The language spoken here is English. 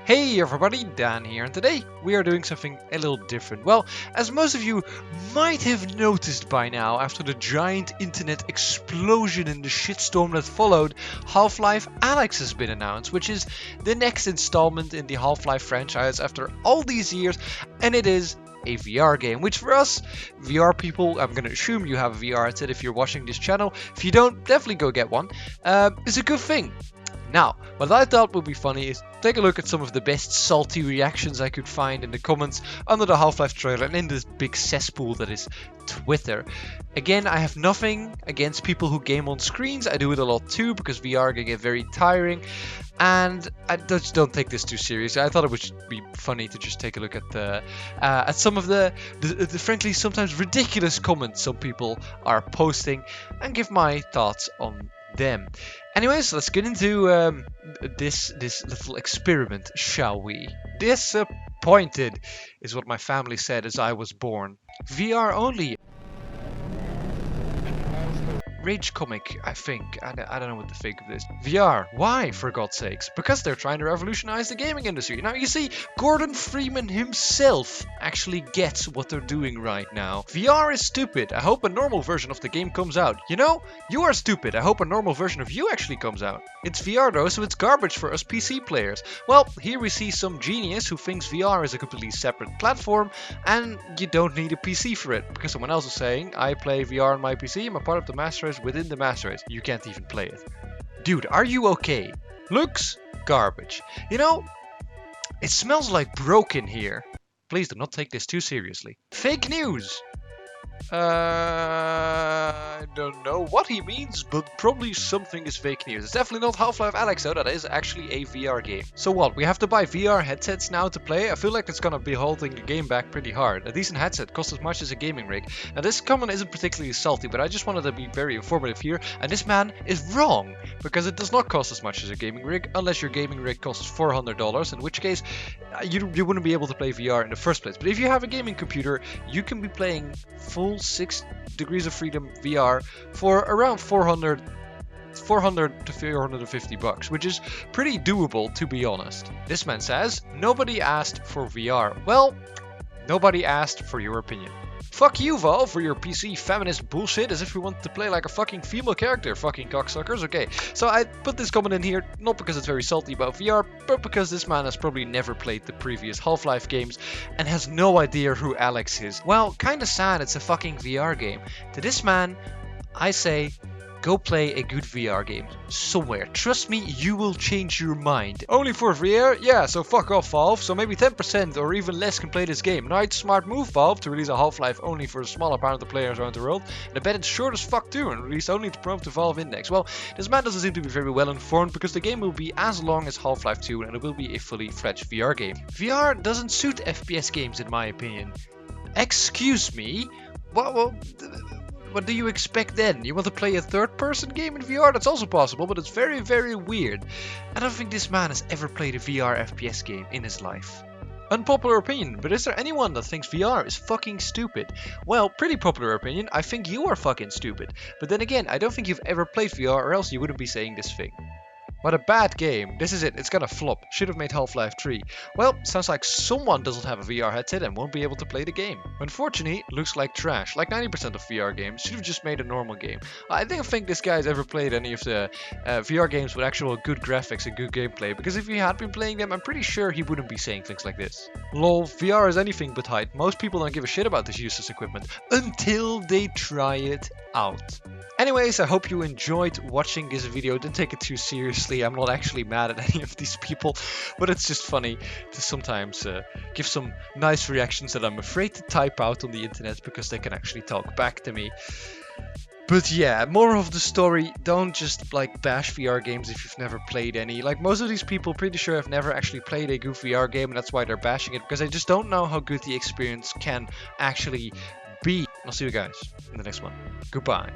Hey everybody, Dan here, and today we are doing something a little different. Well, as most of you might have noticed by now, after the giant internet explosion and the shitstorm that followed, Half Life Alyx has been announced, which is the next installment in the Half Life franchise after all these years, and it is a VR game, which for us VR people, I'm gonna assume you have a VR headset if you're watching this channel. If you don't, definitely go get one. It's a good thing. Now, what I thought would be funny is take a look at some of the best salty reactions I could find in the comments under the Half-Life trailer and in this big cesspool that is Twitter. Again, I have nothing against people who game on screens. I do it a lot too because VR can get very tiring, and I just don't take this too seriously. I thought it would be funny to just take a look at some of the frankly sometimes ridiculous comments some people are posting and give my thoughts on them. Anyways, let's get into this little experiment, shall we? Disappointed is what my family said as I was born. VR only. Rage comic, I think. I don't know what to think of this. VR. Why, for God's sakes? Because they're trying to revolutionize the gaming industry. Now, you see, Gordon Freeman himself actually gets what they're doing right now. VR is stupid. I hope a normal version of the game comes out. You know, you are stupid. I hope a normal version of you actually comes out. It's VR though, so it's garbage for us PC players. Well, here we see some genius who thinks VR is a completely separate platform, and you don't need a PC for it. Because someone else is saying, I play VR on my PC, I'm a part of the master race within the master race. You can't even play it. Dude, are you okay? Looks garbage. You know, it smells like broken here. Please do not take this too seriously. Fake news! I don't know what he means, but probably something is fake news. It's definitely not Half Life Alyx though, that is actually a VR game. So what, we have to buy VR headsets now to play? I feel like it's gonna be holding the game back pretty hard. A decent headset costs as much as a gaming rig. Now this comment isn't particularly salty, but I just wanted to be very informative here, and this man is wrong, because it does not cost as much as a gaming rig, unless your gaming rig costs $400, in which case you wouldn't be able to play VR in the first place. But if you have a gaming computer, you can be playing full 6 Degrees of Freedom VR for around 400 to 450 bucks, which is pretty doable, to be honest. This man says, nobody asked for VR. Well, nobody asked for your opinion. Fuck you, Valve, for your PC feminist bullshit, as if we want to play like a fucking female character, fucking cocksuckers. Okay, so I put this comment in here, not because it's very salty about VR, but because this man has probably never played the previous Half-Life games and has no idea who Alyx is. Well, kinda sad it's a fucking VR game. To this man, I say, go play a good VR game somewhere. Trust me, you will change your mind. Only for VR? Yeah, so fuck off, Valve. So maybe 10% or even less can play this game. Now it's a smart move, Valve, to release a Half-Life only for a smaller part of the players around the world. And I bet it's short as fuck too, and released only to promote the Valve Index. Well, this man doesn't seem to be very well informed, because the game will be as long as Half-Life 2 and it will be a fully fledged VR game. VR doesn't suit FPS games in my opinion. Excuse me? What do you expect then? You want to play a third-person game in VR? That's also possible, but it's very, very weird. I don't think this man has ever played a VR FPS game in his life. Unpopular opinion, but is there anyone that thinks VR is fucking stupid? Well, pretty popular opinion, I think you are fucking stupid. But then again, I don't think you've ever played VR, or else you wouldn't be saying this thing. What a bad game. This is it. It's gonna flop. Should have made Half-Life 3. Well, sounds like someone doesn't have a VR headset and won't be able to play the game. Unfortunately, it looks like trash. Like 90% of VR games should have just made a normal game. I don't think this guy's ever played any of the VR games with actual good graphics and good gameplay, because if he had been playing them, I'm pretty sure he wouldn't be saying things like this. Lol, VR is anything but hype. Most people don't give a shit about this useless equipment until they try it out. Anyways, I hope you enjoyed watching this video. Don't take it too seriously. I'm not actually mad at any of these people, but it's just funny to sometimes give some nice reactions that I'm afraid to type out on the internet because they can actually talk back to me. But yeah, more of the story, don't just like bash VR games if you've never played any. Like most of these people, pretty sure have never actually played a good VR game, and that's why they're bashing it, because they just don't know how good the experience can actually be. I'll see you guys in the next one. Goodbye.